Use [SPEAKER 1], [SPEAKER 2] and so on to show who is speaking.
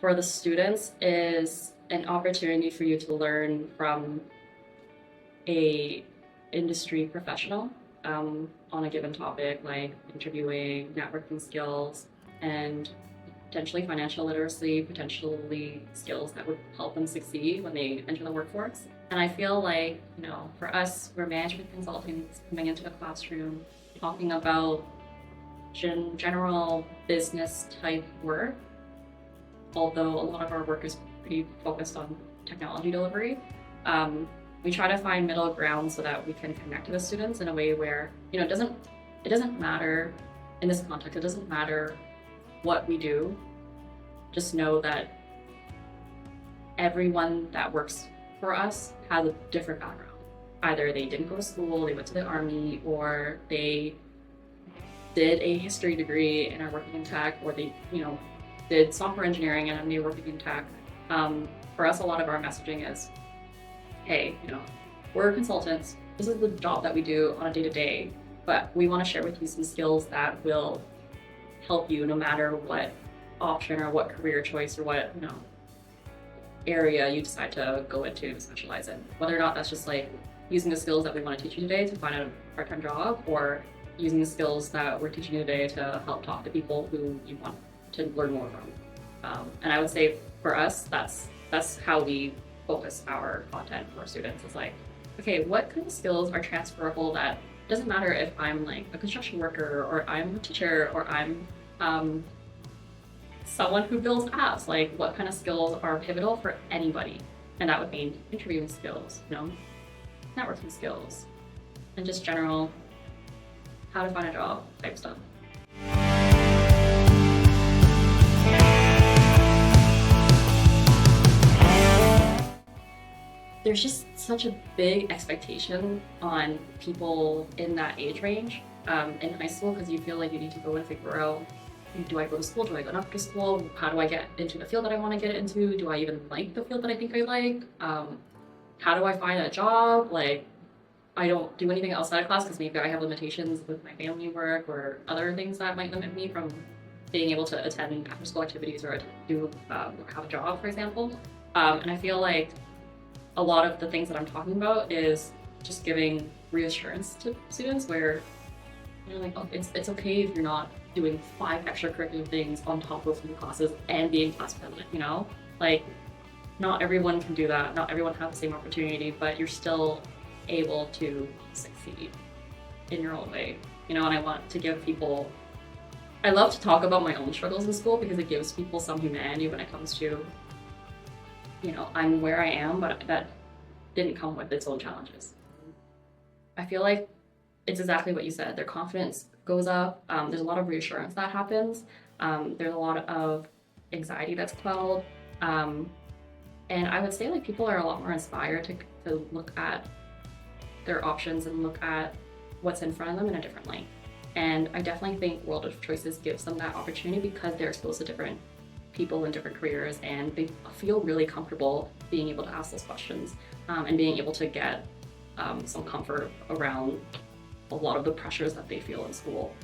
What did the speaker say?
[SPEAKER 1] for the students is an opportunity for you to learn from a industry professional on a given topic, like interviewing, networking skills, and potentially financial literacy, potentially skills that would help them succeed when they enter the workforce. And I feel like, for us, we're management consultants coming into a classroom, talking about general business type work, although a lot of our work is pretty focused on technology delivery. We try to find middle ground so that we can connect to the students in a way where, it doesn't matter in this context, it doesn't matter what we do. Just know that everyone that works for us has a different background. Either they didn't go to school, they went to the army, or they did a history degree and are working in tech, or they, did software engineering and they're working in tech. For us, a lot of our messaging is, hey, we're consultants. This is the job that we do on a day-to-day, but we want to share with you some skills that will help you no matter what option or what career choice or what, area you decide to go into to specialize in. Whether or not that's just like using the skills that we want to teach you today to find a part-time job, or using the skills that we're teaching you today to help talk to people who you want to learn more from. And I would say for us, that's how we focus our content for students. It's like, okay, what kind of skills are transferable that doesn't matter if I'm like a construction worker or I'm a teacher or I'm someone who builds apps, like what kind of skills are pivotal for anybody. And that would mean interviewing skills, networking skills, and just general how to find a job type stuff. There's just such a big expectation on people in that age range in high school, because you feel like you need to go and figure out, do I go to school? Do I go not to school? How do I get into the field that I want to get into? Do I even like the field that I think I like? How do I find a job? Like, I don't do anything outside of class because maybe I have limitations with my family work or other things that might limit me from being able to attend after school activities or do have a job, for example. And I feel like a lot of the things that I'm talking about is just giving reassurance to students where, like, oh, it's okay if you're not doing 5 extracurricular things on top of your classes and being class president, Like, not everyone can do that. Not everyone has the same opportunity, but you're still able to succeed in your own way, and I want to give people, I love to talk about my own struggles in school because it gives people some humanity when it comes to, I'm where I am, but that didn't come with its own challenges. I feel like it's exactly what you said. Their confidence goes up. There's a lot of reassurance that happens. There's a lot of anxiety that's quelled. And I would say people are a lot more inspired to look at their options and look at what's in front of them in a different light. And I definitely think World of Choices gives them that opportunity because they're exposed to different people in different careers, and they feel really comfortable being able to ask those questions and being able to get some comfort around a lot of the pressures that they feel in school.